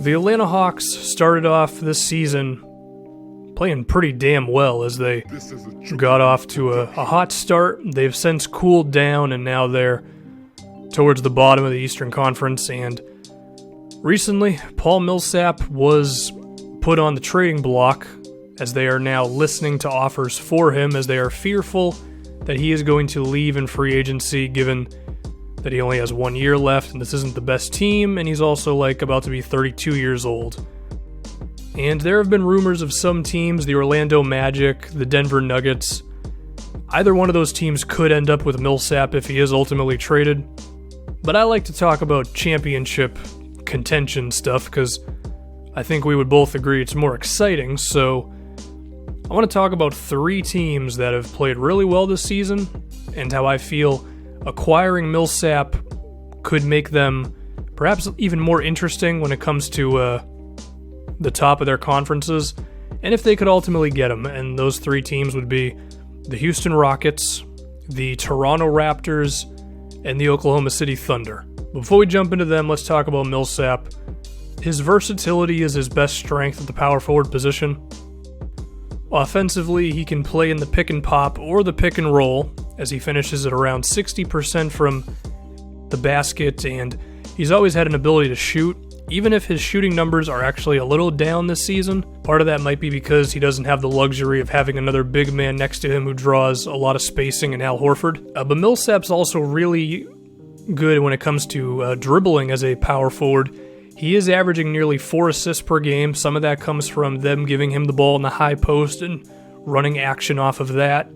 The Atlanta Hawks started off this season playing pretty damn well as they got off to a hot start. They've since cooled down, and now they're towards the bottom of the Eastern Conference. And recently, Paul Millsap was put on the trading block as they are now listening to offers for him, as they are fearful that he is going to leave in free agency, given that he only has 1 year left and this isn't the best team, and he's also about to be 32 years old. And there have been rumors of some teams, the Orlando Magic, the Denver Nuggets. Either one of those teams could end up with Millsap if he is ultimately traded. But I like to talk about championship contention stuff because I think we would both agree it's more exciting. So I want to talk about 3 teams that have played really well this season and how I feel acquiring Millsap could make them perhaps even more interesting when it comes to the top of their conferences, and if they could ultimately get him. And those 3 teams would be the Houston Rockets, the Toronto Raptors, and the Oklahoma City Thunder. Before we jump into them, let's talk about Millsap. His versatility is his best strength at the power forward position. Offensively, he can play in the pick and pop or the pick and roll, as he finishes at around 60% from the basket, and he's always had an ability to shoot, even if his shooting numbers are actually a little down this season. Part of that might be because he doesn't have the luxury of having another big man next to him who draws a lot of spacing in Al Horford. But Millsap's also really good when it comes to dribbling as a power forward. He is averaging nearly 4 assists per game. Some of that comes from them giving him the ball in the high post and running action off of that.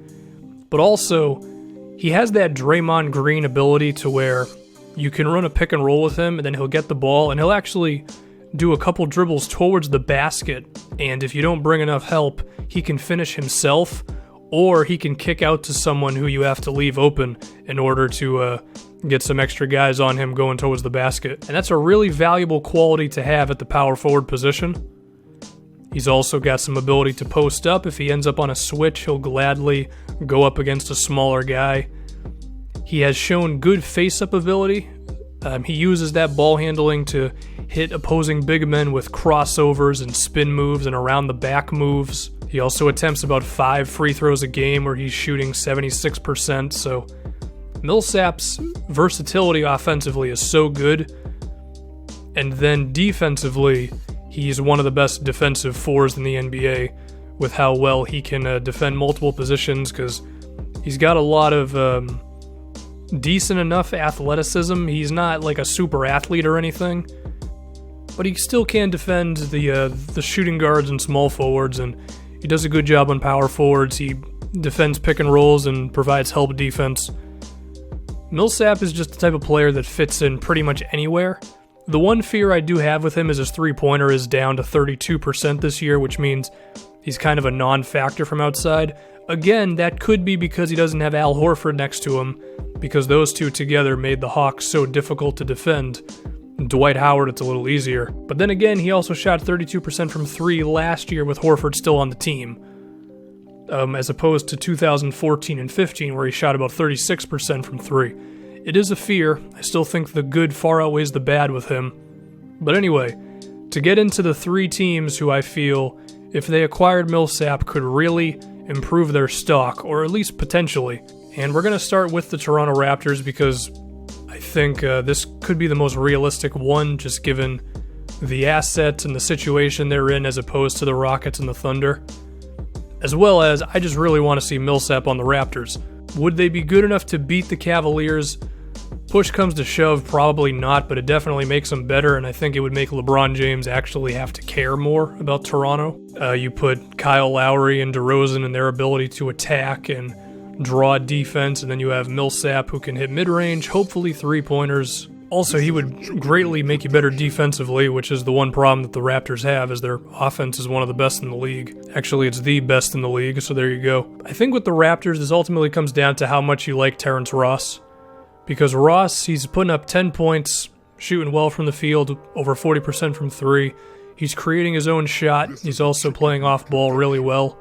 But also, he has that Draymond Green ability to where you can run a pick and roll with him, and then he'll get the ball, and he'll actually do a couple dribbles towards the basket. And if you don't bring enough help, he can finish himself, or he can kick out to someone who you have to leave open in order to get some extra guys on him going towards the basket. And that's a really valuable quality to have at the power forward position. He's also got some ability to post up. If he ends up on a switch, he'll gladly go up against a smaller guy. He has shown good face-up ability. He uses that ball handling to hit opposing big men with crossovers and spin moves and around-the-back moves. He also attempts about 5 free throws a game where he's shooting 76%, so Millsap's versatility offensively is so good. And then defensively, he's one of the best defensive fours in the NBA with how well he can defend multiple positions, because he's got a lot of decent enough athleticism. He's not like a super athlete or anything, but he still can defend the shooting guards and small forwards, and he does a good job on power forwards. He defends pick and rolls and provides help defense. Millsap is just the type of player that fits in pretty much anywhere. The one fear I do have with him is his three-pointer is down to 32% this year, which means he's kind of a non-factor from outside. Again, that could be because he doesn't have Al Horford next to him, because those two together made the Hawks so difficult to defend. Dwight Howard, it's a little easier. But then again, he also shot 32% from 3 last year with Horford still on the team, as opposed to 2014 and 15 where he shot about 36% from 3. It is a fear. I still think the good far outweighs the bad with him. But anyway, to get into the 3 teams who I feel, if they acquired Millsap, could really improve their stock, or at least potentially. And we're going to start with the Toronto Raptors because I think this could be the most realistic one, just given the assets and the situation they're in as opposed to the Rockets and the Thunder. As well as, I just really want to see Millsap on the Raptors. Would they be good enough to beat the Cavaliers? Push comes to shove, probably not, but it definitely makes them better, and I think it would make LeBron James actually have to care more about Toronto. You put Kyle Lowry and DeRozan and their ability to attack and draw defense, and then you have Millsap who can hit mid-range, hopefully three-pointers. Also, he would greatly make you better defensively, which is the one problem that the Raptors have, is their offense is one of the best in the league. Actually, it's the best in the league, so there you go. I think with the Raptors, this ultimately comes down to how much you like Terrence Ross. Because Ross, he's putting up 10 points, shooting well from the field, over 40% from 3. He's creating his own shot. He's also playing off ball really well.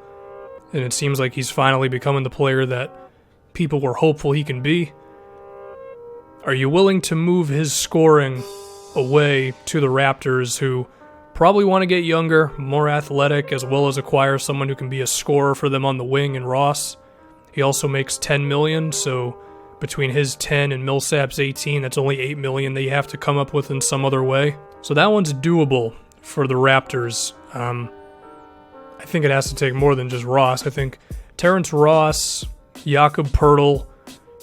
And it seems like he's finally becoming the player that people were hopeful he can be. Are you willing to move his scoring away to the Raptors, who Probably want to get younger, more athletic, as well as acquire someone who can be a scorer for them on the wing in Ross. He also makes $10 million, so between his 10 and Millsap's 18, that's only $8 million that you have to come up with in some other way. So that one's doable for the Raptors. I think it has to take more than just Ross. I think Terrence Ross, Jakob Poeltl,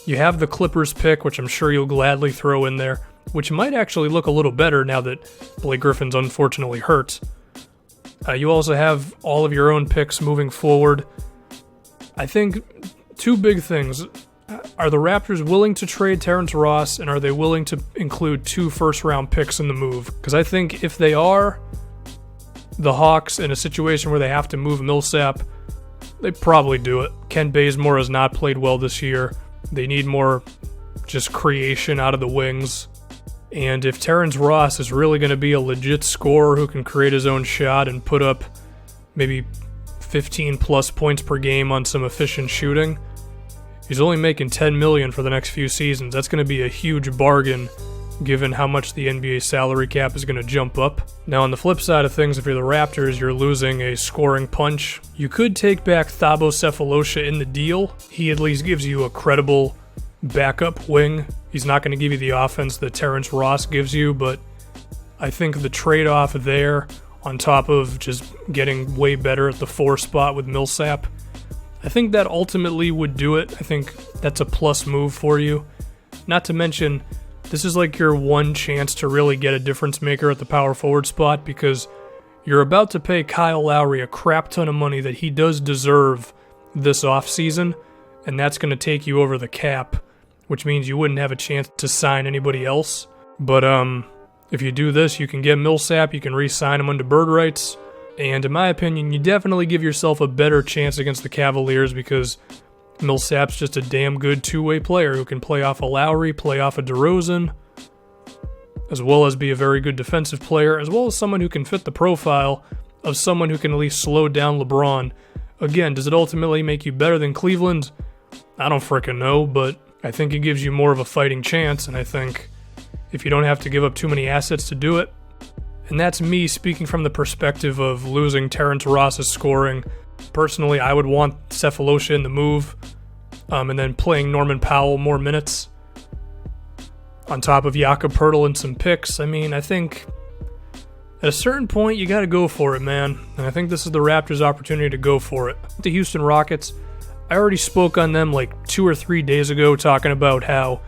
you have the Clippers pick, which I'm sure you'll gladly throw in there, which might actually look a little better now that Blake Griffin's unfortunately hurt. You also have all of your own picks moving forward. I think two big things. Are the Raptors willing to trade Terrence Ross, and are they willing to include 2 first-round picks in the move? Because I think if they are, the Hawks, in a situation where they have to move Millsap, they probably do it. Kent Bazemore has not played well this year. They need more just creation out of the wings. And if Terrence Ross is really going to be a legit scorer who can create his own shot and put up maybe 15-plus points per game on some efficient shooting, he's only making $10 million for the next few seasons. That's going to be a huge bargain given how much the NBA salary cap is going to jump up. Now, on the flip side of things, if you're the Raptors, you're losing a scoring punch. You could take back Thabo Sefolosha in the deal. He at least gives you a credible backup wing. He's not going to give you the offense that Terrence Ross gives you, but I think the trade-off there, on top of just getting way better at the 4 spot with Millsap, I think that ultimately would do it. I think that's a plus move for you. Not to mention, this is like your one chance to really get a difference maker at the power forward spot, because you're about to pay Kyle Lowry a crap ton of money that he does deserve this offseason, and that's going to take you over the cap, which means you wouldn't have a chance to sign anybody else. But if you do this, you can get Millsap, you can re-sign him under bird rights, and in my opinion, you definitely give yourself a better chance against the Cavaliers, because Millsap's just a damn good two-way player who can play off of Lowry, play off of DeRozan, as well as be a very good defensive player, as well as someone who can fit the profile of someone who can at least slow down LeBron. Again, does it ultimately make you better than Cleveland? I don't frickin' know, but I think it gives you more of a fighting chance, and I think if you don't have to give up too many assets to do it, and that's me speaking from the perspective of losing Terrence Ross's scoring. Personally, I would want Sefolosha in the move, and then playing Norman Powell more minutes on top of Jakob Poeltl and some picks. I mean, I think at a certain point, you got to go for it, man. And I think this is the Raptors' opportunity to go for it. The Houston Rockets, I already spoke on them like 2 or 3 days ago, talking about how,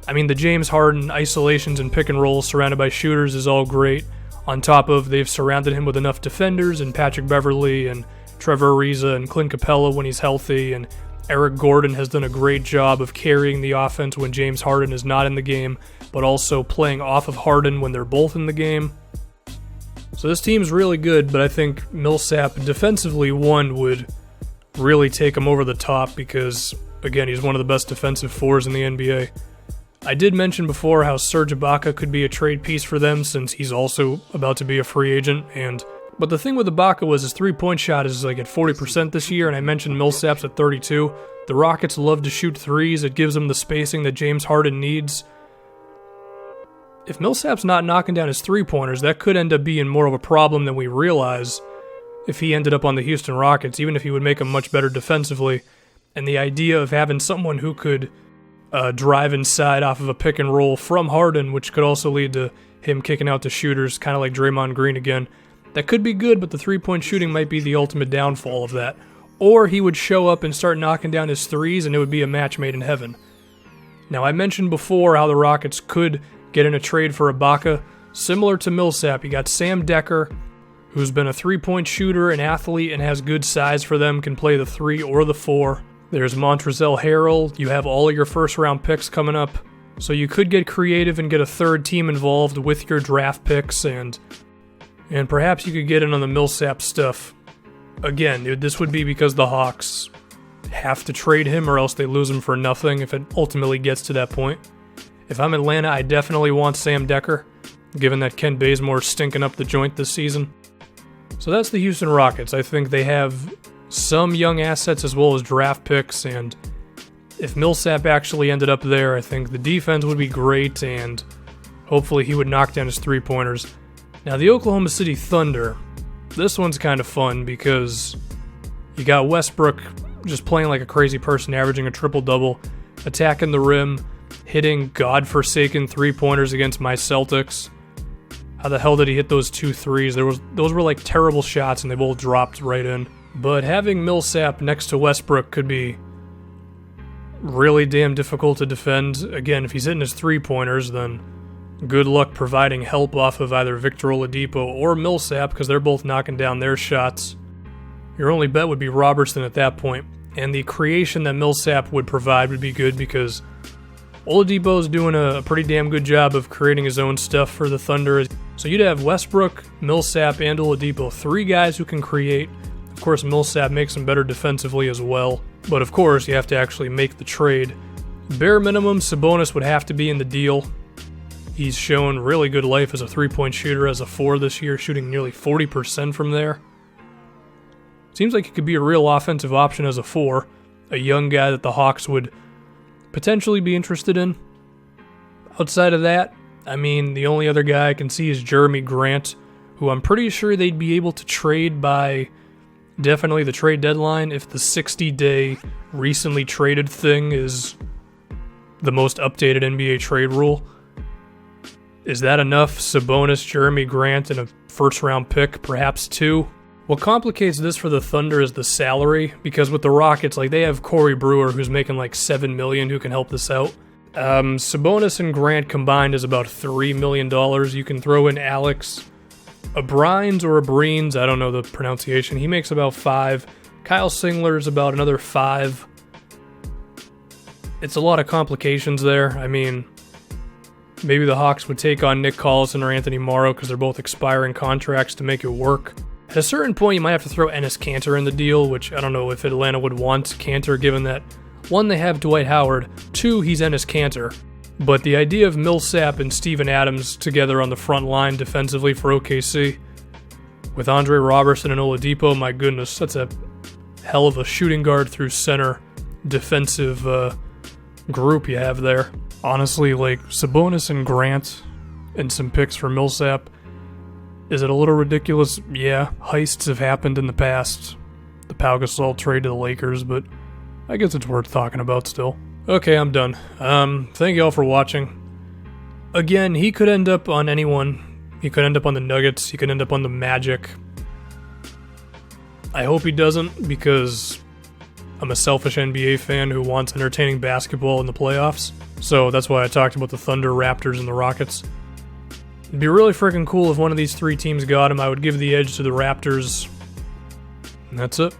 the James Harden isolations and pick and rolls surrounded by shooters is all great. On top of, they've surrounded him with enough defenders, and Patrick Beverley and Trevor Ariza and Clint Capella when he's healthy, and Eric Gordon has done a great job of carrying the offense when James Harden is not in the game, but also playing off of Harden when they're both in the game. So this team's really good, but I think Millsap defensively, one, would really take him over the top because, again, he's one of the best defensive fours in the NBA. I did mention before how Serge Ibaka could be a trade piece for them since he's also about to be a free agent, but the thing with Ibaka was his three-point shot is like at 40% this year, and I mentioned Millsap's at 32. The Rockets love to shoot threes. It gives them the spacing that James Harden needs. If Millsap's not knocking down his three-pointers, that could end up being more of a problem than we realize if he ended up on the Houston Rockets, even if he would make them much better defensively. And the idea of having someone who could drive inside off of a pick and roll from Harden, which could also lead to him kicking out the shooters, kind of like Draymond Green again, that could be good, but the three-point shooting might be the ultimate downfall of that. Or he would show up and start knocking down his threes, and it would be a match made in heaven. Now, I mentioned before how the Rockets could get in a trade for Ibaka. Similar to Millsap, you got Sam Decker, who's been a three-point shooter, an athlete, and has good size for them, can play the 3 or the 4. There's Montrezl Harrell. You have all of your first-round picks coming up. So you could get creative and get a third team involved with your draft picks, and perhaps you could get in on the Millsap stuff. Again, this would be because the Hawks have to trade him or else they lose him for nothing if it ultimately gets to that point. If I'm Atlanta, I definitely want Sam Decker, given that Kent Bazemore's stinking up the joint this season. So that's the Houston Rockets. I think they have some young assets as well as draft picks, and if Millsap actually ended up there, I think the defense would be great, and hopefully he would knock down his three-pointers. Now the Oklahoma City Thunder, this one's kind of fun because you got Westbrook just playing like a crazy person, averaging a triple-double, attacking the rim, hitting godforsaken three-pointers against my Celtics. How the hell did he hit those 2 threes? Those were like terrible shots and they both dropped right in. But having Millsap next to Westbrook could be really damn difficult to defend. Again, if he's hitting his three-pointers, then good luck providing help off of either Victor Oladipo or Millsap because they're both knocking down their shots. Your only bet would be Robertson at that point. And the creation that Millsap would provide would be good because Oladipo's doing a pretty damn good job of creating his own stuff for the Thunder. So you'd have Westbrook, Millsap, and Oladipo, 3 guys who can create. Of course, Millsap makes them better defensively as well. But of course, you have to actually make the trade. Bare minimum, Sabonis would have to be in the deal. He's shown really good life as a three-point shooter as a 4 this year, shooting nearly 40% from there. Seems like he could be a real offensive option as a 4, a young guy that the Hawks would potentially be interested in. Outside of that, I mean, the only other guy I can see is Jeremy Grant, who I'm pretty sure they'd be able to trade by definitely the trade deadline if the 60-day recently traded thing is the most updated NBA trade rule. Is that enough? Sabonis, Jeremy Grant, and a first-round pick, perhaps 2? What complicates this for the Thunder is the salary, because with the Rockets, like, they have Corey Brewer, who's making like $7 million, who can help this out. Sabonis and Grant combined is about $3 million. You can throw in Alex Abrines or Abrines, I don't know the pronunciation. He makes about 5. Kyle Singler's about another 5. It's a lot of complications there. I mean, maybe the Hawks would take on Nick Collison or Anthony Morrow because they're both expiring contracts to make it work. At a certain point, you might have to throw Enes Kanter in the deal, which I don't know if Atlanta would want Kanter, given that 1, they have Dwight Howard, 2, he's Enes Kanter. But the idea of Millsap and Steven Adams together on the front line defensively for OKC, with Andre Robertson and Oladipo, my goodness, that's a hell of a shooting guard through center defensive group you have there. Honestly, like, Sabonis and Grant and some picks for Millsap, is it a little ridiculous? Yeah, heists have happened in the past. The Pau Gasol trade to the Lakers, but I guess it's worth talking about still. Okay, I'm done. Thank you all for watching. Again, he could end up on anyone. He could end up on the Nuggets. He could end up on the Magic. I hope he doesn't, because I'm a selfish NBA fan who wants entertaining basketball in the playoffs. So that's why I talked about the Thunder, Raptors, and the Rockets. It'd be really freaking cool if one of these 3 teams got him. I would give the edge to the Raptors. And that's it.